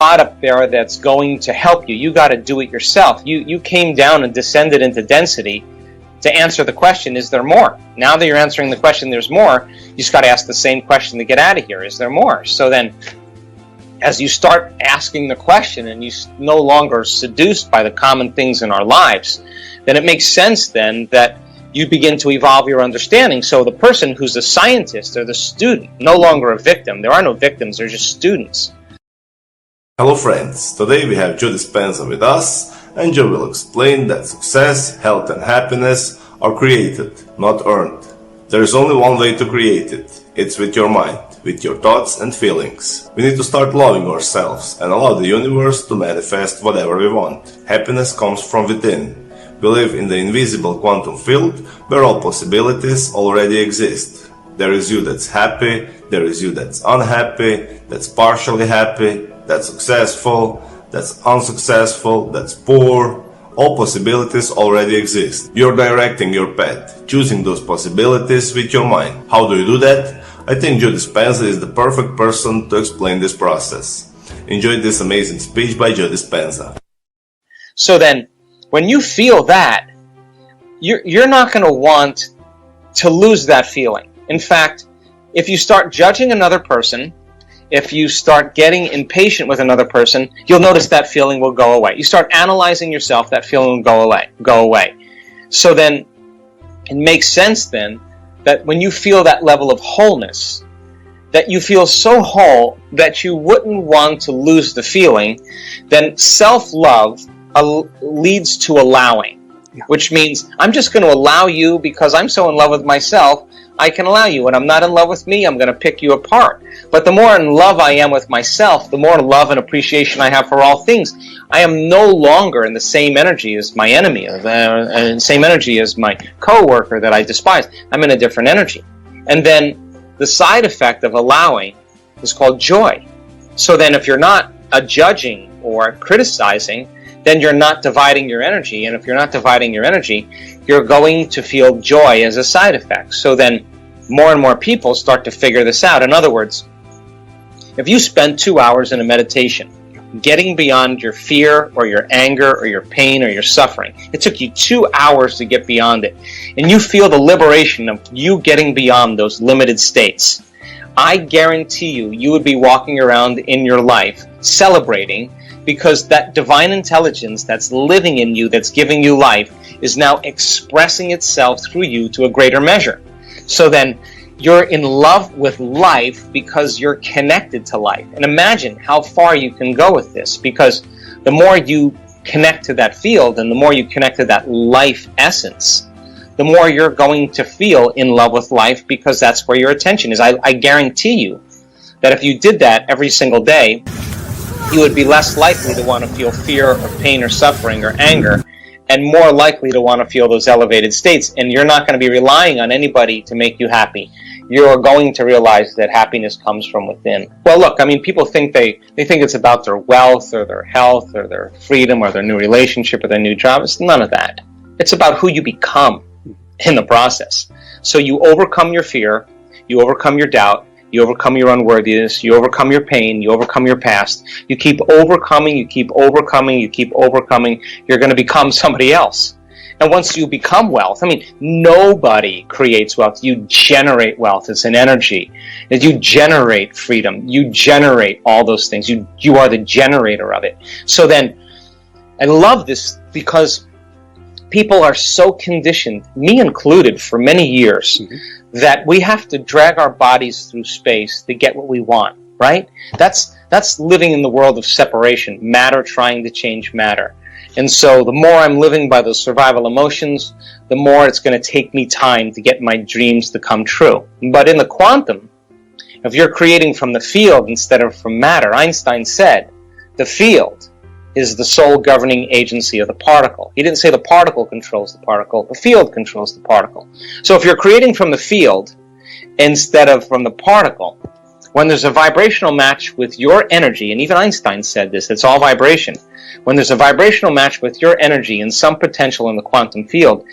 God up there that's going to help you. You got to do it yourself. You came down and descended into density to answer the question, is there more? Now that you're answering the question, there's more, you just got to ask the same question to get out of here. Is there more? So then, as you start asking the question and you no longer seduced by the common things in our lives, then it makes sense then that you begin to evolve your understanding. So the person who's a scientist or the student, no longer a victim. There are no victims, they're just students. Hello friends, today we have Joe Dispenza with us, and Joe will explain that success, health and happiness are created, not earned. There is only one way to create it. It's with your mind, with your thoughts and feelings. We need to start loving ourselves and allow the universe to manifest whatever we want. Happiness comes from within. We live in the invisible quantum field where all possibilities already exist. There is you that's happy, there is you that's unhappy, that's partially happy, that's successful, that's unsuccessful, that's poor. All possibilities already exist. You're directing your path, choosing those possibilities with your mind. How do you do that? I think Joe Dispenza is the perfect person to explain this process. Enjoy this amazing speech by Joe Dispenza. So then, when you feel that, you're not going to want to lose that feeling. In fact, if you start judging another person, if you start getting impatient with another person, you'll notice that feeling will go away. You start analyzing yourself, that feeling will go away. So then, it makes sense then that when you feel that level of wholeness, that you feel so whole that you wouldn't want to lose the feeling, then self-love leads to allowing, which means I'm just going to allow you because I'm so in love with myself. I can allow you. When I'm not in love with me, I'm going to pick you apart. But the more in love I am with myself, the more love and appreciation I have for all things. I am no longer in the same energy as my enemy, the same energy as my coworker that I despise. I'm in a different energy. And then the side effect of allowing is called joy. So then if you're not judging or criticizing, then you're not dividing your energy. And if you're not dividing your energy, you're going to feel joy as a side effect. So then more and more people start to figure this out. In other words, if you spend 2 hours in a meditation, getting beyond your fear or your anger or your pain or your suffering, it took you 2 hours to get beyond it, and you feel the liberation of you getting beyond those limited states, I guarantee you would be walking around in your life celebrating, because that divine intelligence that's living in you, that's giving you life, is now expressing itself through you to a greater measure. So then you're in love with life because you're connected to life. And imagine how far you can go with this, because the more you connect to that field and the more you connect to that life essence, the more you're going to feel in love with life, because that's where your attention is. I guarantee you that if you did that every single day, you would be less likely to want to feel fear or pain or suffering or anger, and more likely to want to feel those elevated states. And you're not going to be relying on anybody to make you happy. You're going to realize that happiness comes from within. Well, look, I mean, people think they think it's about their wealth or their health or their freedom or their new relationship or their new job. It's none of that. It's about who you become in the process. So you overcome your fear, you overcome your doubt, you overcome your unworthiness, you overcome your pain, you overcome your past. You keep overcoming, you keep overcoming, you keep overcoming. You're going to become somebody else. And once you become wealth, I mean, nobody creates wealth. You generate wealth. It's an energy. You generate freedom. You generate all those things. You are the generator of it. So then, I love this because people are so conditioned, me included, for many years, that we have to drag our bodies through space to get what we want, right? That's living in the world of separation, matter trying to change matter. And so the more I'm living by those survival emotions, the more it's going to take me time to get my dreams to come true. But in the quantum, if you're creating from the field instead of from matter, Einstein said, the field is the sole governing agency of the particle. He didn't say the particle controls the particle, the field controls the particle. So if you're creating from the field instead of from the particle, When there's a vibrational match with your energy, and even Einstein said this, it's all vibration. When there's a vibrational match with your energy and some potential in the quantum field,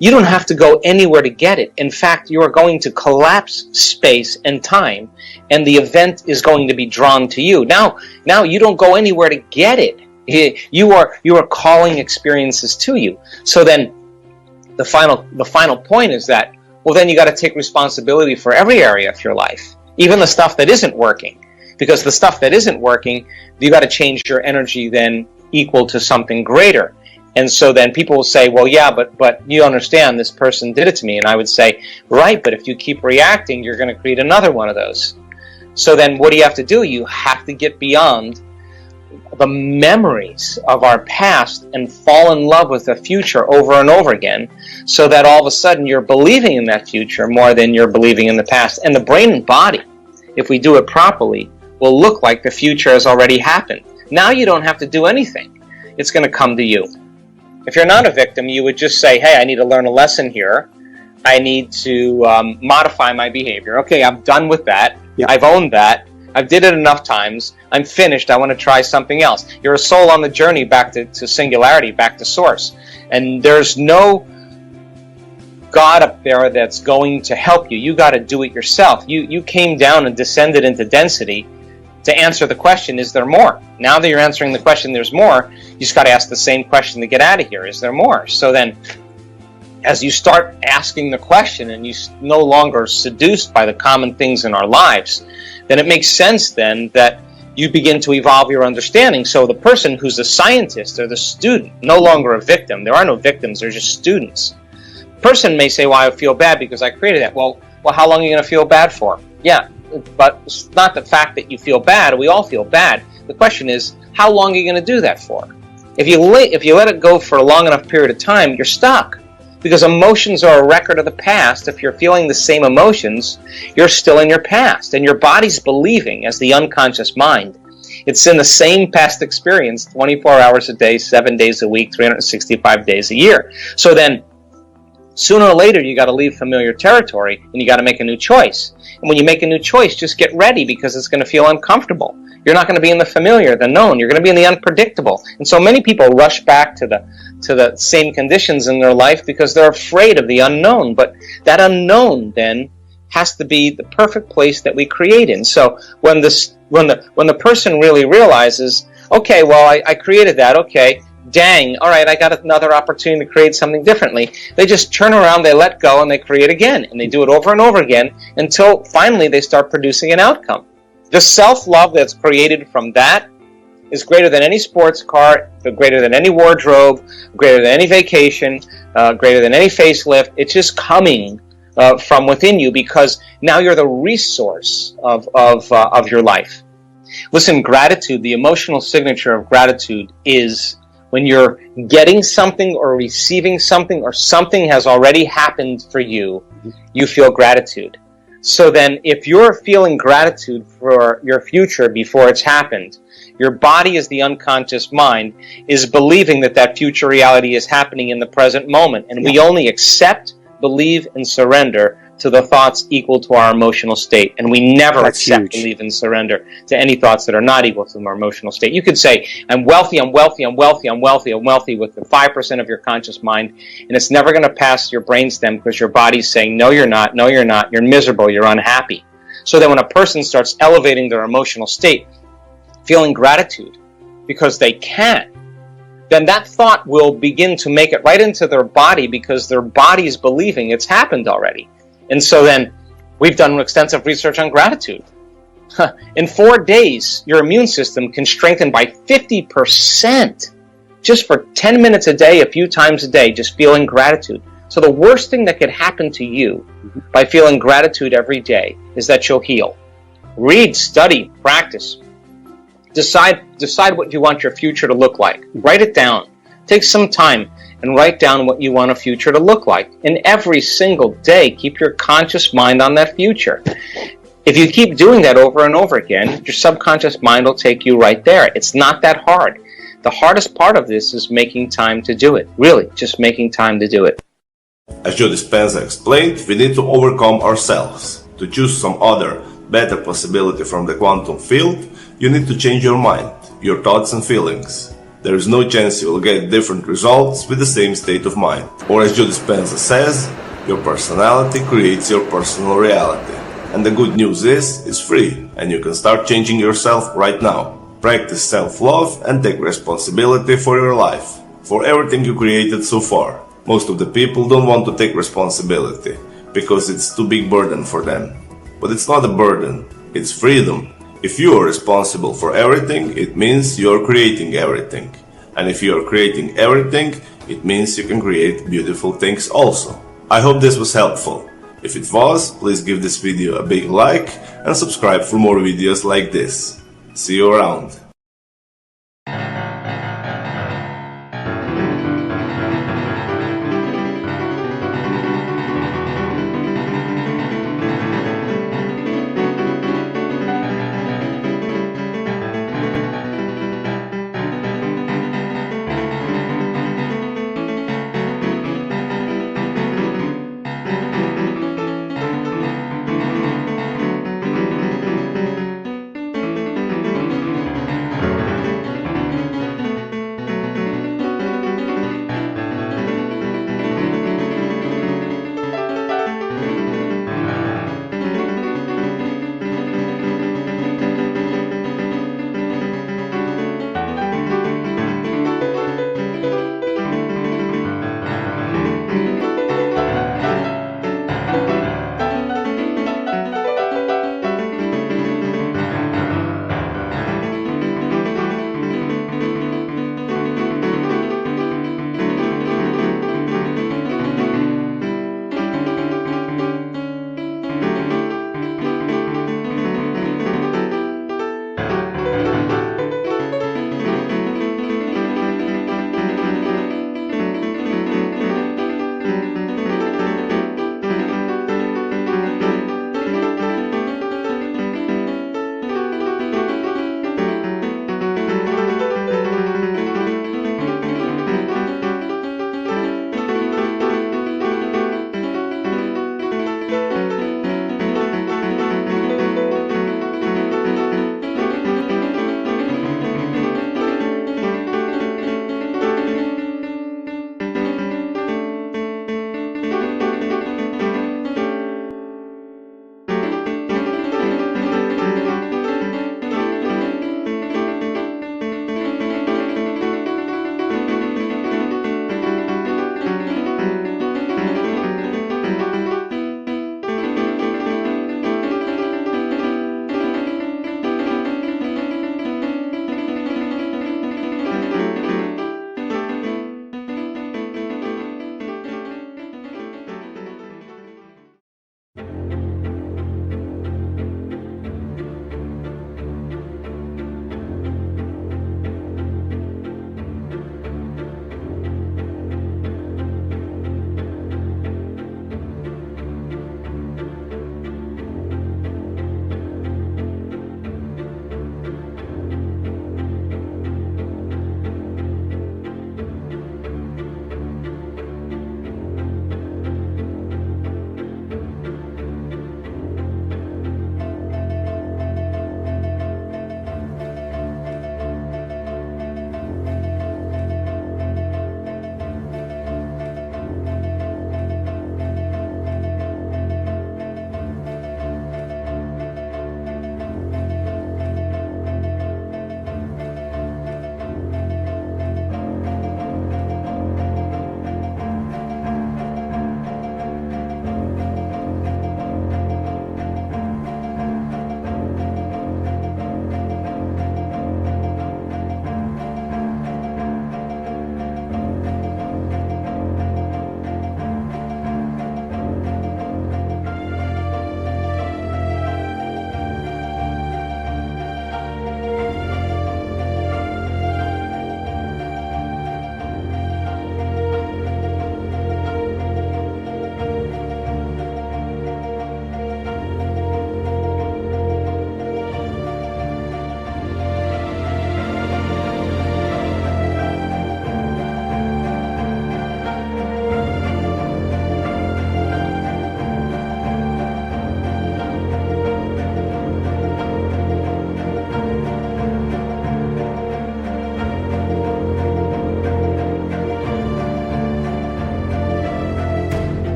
you don't have to go anywhere to get it. In fact, you are going to collapse space and time, and the event is going to be drawn to you. Now you don't go anywhere to get it. You are calling experiences to you. So then the final point is that, well, then you got to take responsibility for every area of your life, even the stuff that isn't working. Because the stuff that isn't working, you got to change your energy then equal to something greater. And so then people will say, well, yeah, but you understand, this person did it to me. And I would say, right, but if you keep reacting, you're going to create another one of those. So then what do you have to do? You have to get beyond the memories of our past and fall in love with the future over and over again, so that all of a sudden you're believing in that future more than you're believing in the past. And the brain and body, if we do it properly, will look like the future has already happened. Now you don't have to do anything. It's going to come to you. If you're not a victim, you would just say, hey, I need to learn a lesson here. I need to modify my behavior. Okay, I'm done with that. Yeah. I've owned that. I've did it enough times. I'm finished. I want to try something else. You're a soul on the journey back to singularity, back to source. And there's no God up there that's going to help you. You got to do it yourself. You came down and descended into density to answer the question, is there more? Now that you're answering the question, there's more, you just got to ask the same question to get out of here. Is there more? So then, as you start asking the question and you no longer seduced by the common things in our lives, then it makes sense then that you begin to evolve your understanding. So the person who's the scientist or the student, no longer a victim. There are no victims, they're just students. The person may say, well, I feel bad because I created that. Well, how long are you going to feel bad for? Yeah, but it's not the fact that you feel bad. We all feel bad. The question is, how long are you going to do that for? If you let it go for a long enough period of time, you're stuck. Because emotions are a record of the past. If you're feeling the same emotions, you're still in your past. And your body's believing, as the unconscious mind, it's in the same past experience 24 hours a day, 7 days a week, 365 days a year. So then, sooner or later, you got to leave familiar territory and you got to make a new choice. And when you make a new choice, just get ready, because it's going to feel uncomfortable. You're not going to be in the familiar, the known. You're going to be in the unpredictable. And so many people rush back to the same conditions in their life because they're afraid of the unknown. But that unknown then has to be the perfect place that we create in. So when the person really realizes, okay, well, I created that, okay, dang, all right, I got another opportunity to create something differently. They just turn around, they let go, and they create again. And they do it over and over again until finally they start producing an outcome. The self-love that's created from that is greater than any sports car, greater than any wardrobe, greater than any vacation, greater than any facelift. It's just coming from within you, because now you're the resource of your life. Listen, gratitude, the emotional signature of gratitude is when you're getting something or receiving something, or something has already happened for you, you feel gratitude. So then, if you're feeling gratitude for your future before it's happened, your body, as the unconscious mind, is believing that future reality is happening in the present moment. And we only accept, believe, and surrender to the thoughts equal to our emotional state. And we never accept, believe, and surrender to any thoughts that are not equal to our emotional state. You could say, I'm wealthy, I'm wealthy, I'm wealthy, I'm wealthy, I'm wealthy with the 5% of your conscious mind, and it's never going to pass your brainstem, because your body's saying, no, you're not, no, you're not, you're miserable, you're unhappy. So that when a person starts elevating their emotional state, feeling gratitude because they can, then that thought will begin to make it right into their body, because their body is believing it's happened already. And so then, we've done extensive research on gratitude. In 4 days, your immune system can strengthen by 50%, just for 10 minutes a day, a few times a day, just feeling gratitude. So the worst thing that could happen to you by feeling gratitude every day is that you'll heal. Read, study, practice. Decide what you want your future to look like. Write it down. Take some time and write down what you want a future to look like. And every single day, keep your conscious mind on that future. If you keep doing that over and over again, your subconscious mind will take you right there. It's not that hard. The hardest part of this is making time to do it. Really, just making time to do it. As Joe Dispenza explained, we need to overcome ourselves, to choose some other better possibility from the quantum field, you need to change your mind, your thoughts and feelings. There is no chance you will get different results with the same state of mind. Or as Joe Dispenza says, your personality creates your personal reality. And the good news is, it's free, and you can start changing yourself right now. Practice self-love and take responsibility for your life, for everything you created so far. Most of the people don't want to take responsibility, because it's too big burden for them. But it's not a burden, it's freedom. If you are responsible for everything, it means you are creating everything. And if you are creating everything, it means you can create beautiful things also. I hope this was helpful. If it was, please give this video a big like and subscribe for more videos like this. See you around.